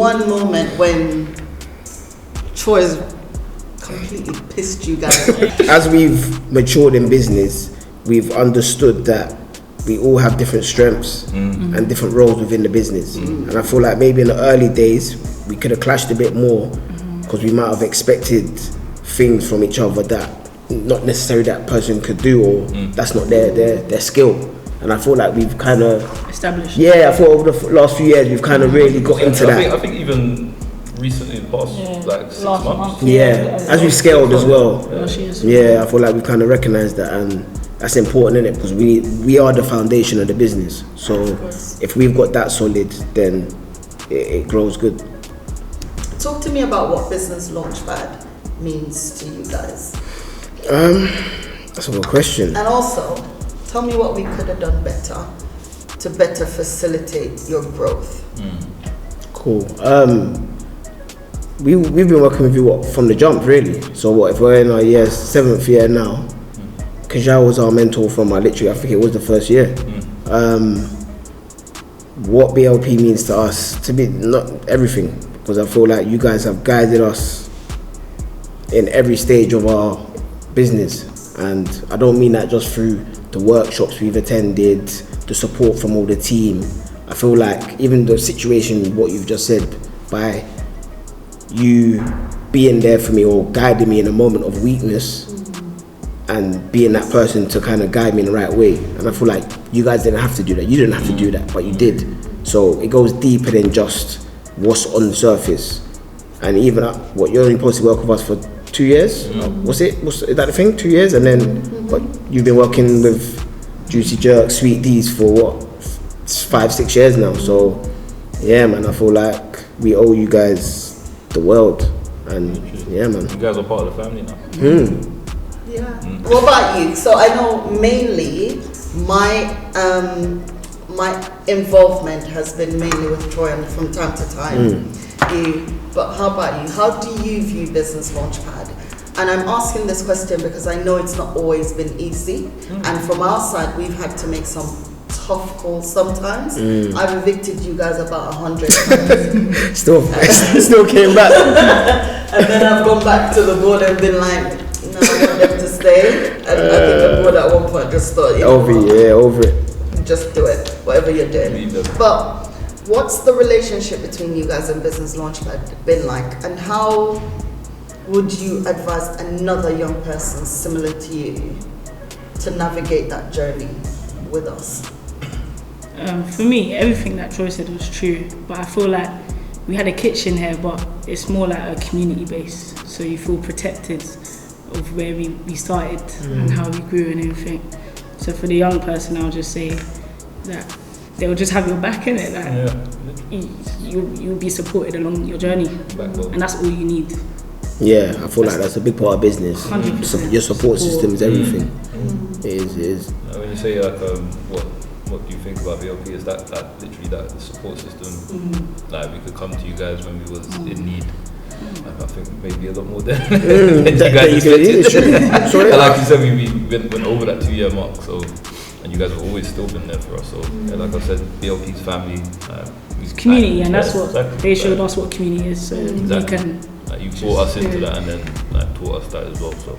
one moment when Troy's completely pissed you guys off? As we've matured in business, we've understood that we all have different strengths and different roles within the business. And I feel like maybe in the early days, we could have clashed a bit more because we might have expected things from each other that not necessarily that person could do, or that's not their skill. And I feel like we've kind of established. Yeah, I thought over the last few years we've kind of really got into that. I think even recently, in the past like 6 months. As we've scaled as well. I feel like we've kind of recognised that, and that's important, innit? Because we are the foundation of the business. So if we've got that solid, then it grows good. Talk to me about what Business Launchpad means to you guys. That's a good question. And also, tell me what we could have done better to better facilitate your growth. Cool. We've been working with you from the jump, really. So if we're in our 7th year now, Jarrell was our mentor from I think it was the first year. What BLP means to us, to be not everything, because I feel like you guys have guided us in every stage of our business, and I don't mean that just through the workshops we've attended, the support from all the team. I feel like even the situation, what you've just said, by you being there for me or guiding me in a moment of weakness and being that person to kind of guide me in the right way. And I feel like you guys didn't have to do that. You didn't have to do that, but you did. So it goes deeper than just what's on the surface. And even you're only supposed to work with us for 2 years? Is that the thing? 2 years? And then but you've been working with Juicy Jerk, Sweet D's for 5-6 years now. So yeah, man, I feel like we owe you guys the world. And yeah, man. You guys are part of the family now. What about you? So I know mainly my involvement has been mainly with Troy and from time to time. But how about you? How do you view Business Launchpad? And I'm asking this question because I know it's not always been easy. And from our side, we've had to make some tough calls sometimes. I've evicted you guys about 100 times. Still came back. And then I've gone back to the board and been like, no, I want them to stay. And I think the board at one point just thought, over it. Just do it, whatever you're doing. But what's the relationship between you guys and Business Launchpad been like? And how would you advise another young person similar to you to navigate that journey with us? For me, everything that Troy said was true, but I feel like we had a kitchen here, but it's more like a community base, so you feel protected of where we started and how we grew and everything. So for the young person, I'll just say that they'll just have your back in it. You'll be supported along your journey, and that's all you need. Yeah, I feel like that's a big part of business. 100%. Your support system is everything. It is. When you say like, what do you think about BLP? Is that literally that support system? Like we could come to you guys when we was in need. I think maybe a lot more than you guys expected. And like you said, we went over that 2-year mark. So, and you guys have always still been there for us. So, like I said, BLP's family. It's community, and that's what they showed us what community is. So we can. Like you brought us into that, and then taught us that as well. So.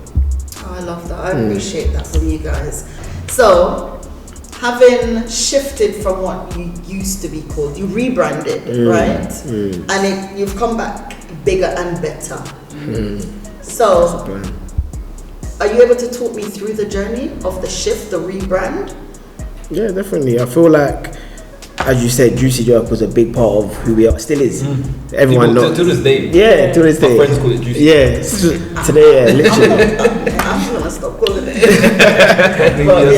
I love that. I appreciate that from you guys. So, having shifted from what you used to be called, you rebranded, right? And you've come back bigger and better. So, are you able to talk me through the journey of the shift, the rebrand? Yeah, definitely. I feel like, as you said, Juicy Jerk was a big part of who we are. Still is. Everyone knows. To this day. Yeah, to this day. My friends call it Juicy. Yeah, today, literally. I'm gonna stop calling it. But,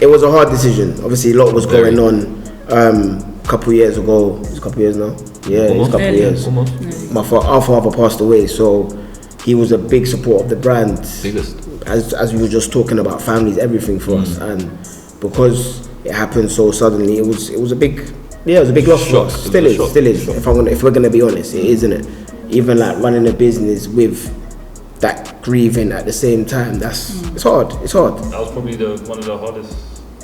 it was a hard decision. Obviously, a lot was going on. A couple of years ago. It's a couple of years now. Yeah, it's a couple of years. Our father passed away, so he was a big support of the brand. Biggest. As we were just talking about, families, everything for us, and because it happened so suddenly, it was a big loss for us. Still is. If we're gonna be honest, it is, isn't it? Even like running a business with that grieving at the same time, it's hard. That was probably one of the hardest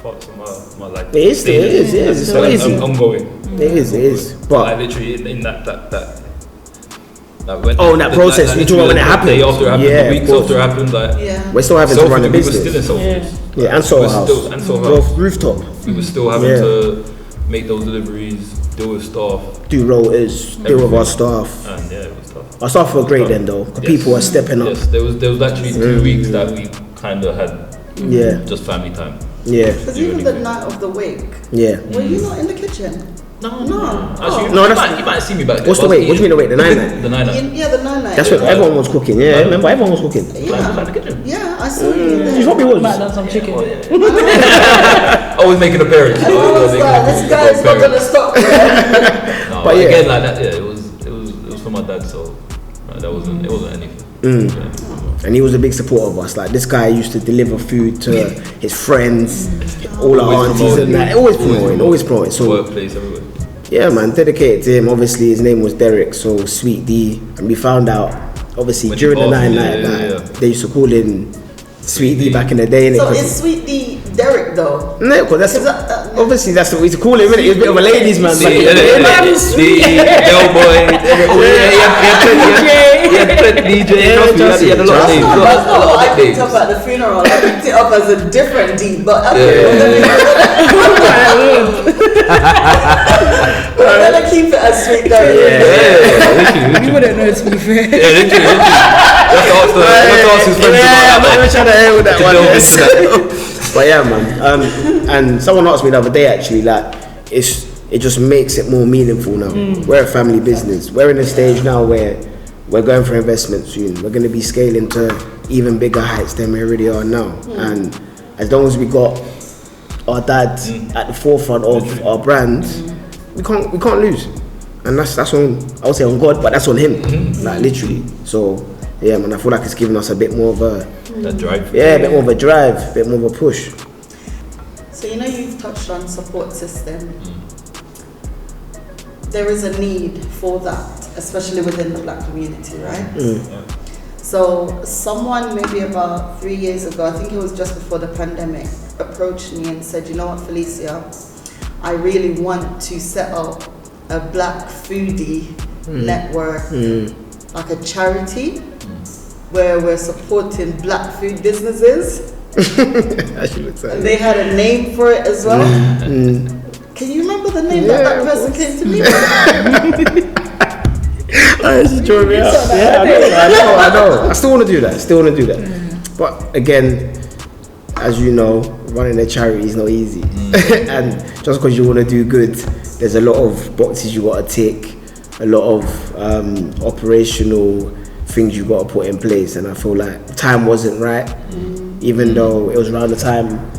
parts of my life. It is. It's not easy. Ongoing. It is. But I literally in that when that process. You talk about when it happened. The day after it happened, Yeah, the weeks of course. after it happened, like we're still having to run the we were business. still in Selfridge. Yeah, and Soho House. Both rooftop. We were still having to make those deliveries, deal with staff, do rotors, deal with our staff. and it was tough. Our staff were great then though. 'Cause people were stepping up. Yes, there was actually 2 weeks that we kind of had just family time. Yeah. Because even the night of the wake, Yeah. were you not in the kitchen? No. Oh. Actually, No, you might see me back there. What's the wait? What do you mean the wait? The 9-9? The 9-9. Yeah, the 9-9. That's what everyone was cooking. Yeah, remember everyone was cooking. Yeah. the kitchen. Yeah, I saw you there. You probably was. Might have done some chicken. Always making appearance. And I was like, this guy's not gonna stop. No, But but yeah. again, like that, it was for my dad, so it wasn't anything. And he was a big supporter of us. Like this guy used to deliver food to his friends, all our Always aunties and that. Always promoting. So Workplace everywhere. yeah, man, dedicated to him. Obviously, his name was Derek. So Sweet D, and we found out obviously When during he the passed, 9-9 yeah. they used to call him Sweet D back in the day. So is Sweet D Derek though? No, because that's obviously that's what we used to call him. Innit? He was a bit of a ladies' man. The back in the day. bellboy. He had DJ. He had a lot of names. That's not what I picked up at the funeral. I picked it up as a different D, but we're gonna keep it as Sweet Derek. You wouldn't know, to be fair. Literally. Let's ask his friends about that. I'm trying to hear that one. Yes. But yeah, man. And someone asked me the other day actually, like, it just makes it more meaningful now. We're a family business. We're in a stage now where we're going for investment soon. We're going to be scaling to even bigger heights than we already are now. And as long as we got our dad at the forefront of our brand, we can't lose. And that's on, I would say on God, but that's on him, like literally. So yeah, man, I feel like it's giving us a bit more of a That drive. yeah, a bit more of a drive, a bit more of a push. So you've touched on support system. There is a need for that, especially within the black community, right? So someone maybe about 3 years ago, I think it was just before the pandemic, approached me and said, you know what, Felicia, I really want to set up a black foodie network, like a charity, where we're supporting black food businesses. And they had a name for it as well. Can you remember the name that person came to me with? I know. I still want to do that. But again, as you know, running a charity is not easy. And just because you want to do good, there's a lot of boxes you got to tick, a lot of operational things you got to put in place. And I feel like time wasn't right, even though it was around the time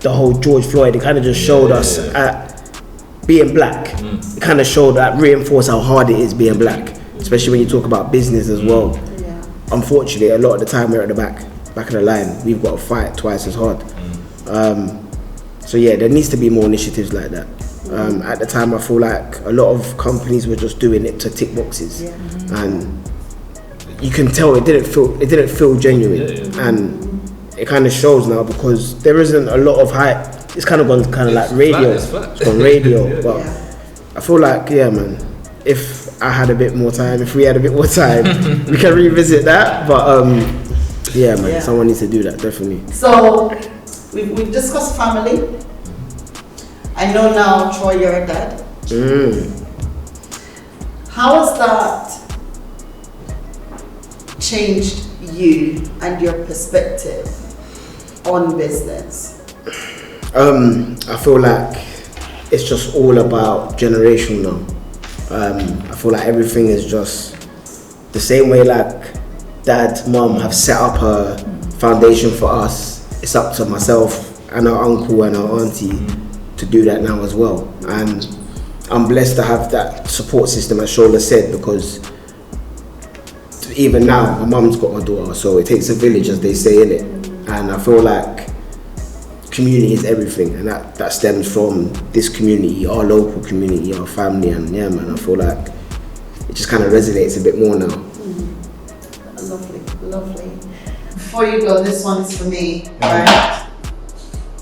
the whole George Floyd, it kind of just showed us at being black. It kind of showed that, reinforced how hard it is being black, especially when you talk about business as well. Unfortunately, a lot of the time we're at the back of the line. We've got to fight twice as hard. So yeah, there needs to be more initiatives like that. At the time, I feel like a lot of companies were just doing it to tick boxes, and you can tell it didn't feel genuine, and it kind of shows now because there isn't a lot of hype. It's kind of gone like radio. It's gone radio, but I feel like man, if I had a bit more time, if we had a bit more time, we can revisit that. But yeah, man, someone needs to do that definitely. So we've discussed family. I know now, Troy, you're a dad. How has that changed you and your perspective on business? I feel like it's just all about generation now. I feel like everything is just the same way like dad, mum have set up a foundation for us. It's up to myself and our uncle and our auntie to do that now as well. And I'm blessed to have that support system, as Shola said, because even now, my mum's got my daughter, so it takes a village, as they say, innit? And I feel like community is everything, and that stems from this community, our local community, our family, and yeah, man, I feel like it just kind of resonates a bit more now. Lovely. Before you go, this one's for me, right?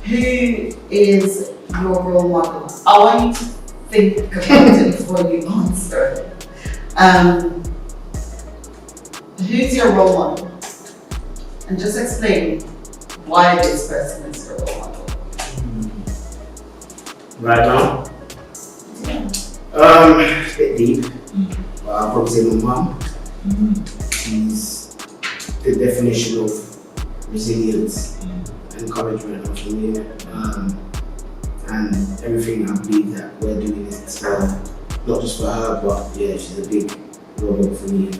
Who is your role model? I want you to think about it before you answer. Who's your role model? And just explain why this person is your role model. Right now? Yeah. A bit deep. But I'll probably say my mum. She's the definition of resilience, encouragement for me. And everything I believe that we're doing is not just for her, but yeah, she's a big role model for me.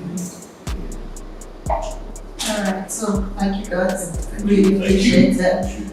Alright, so thank you guys. Really appreciate it.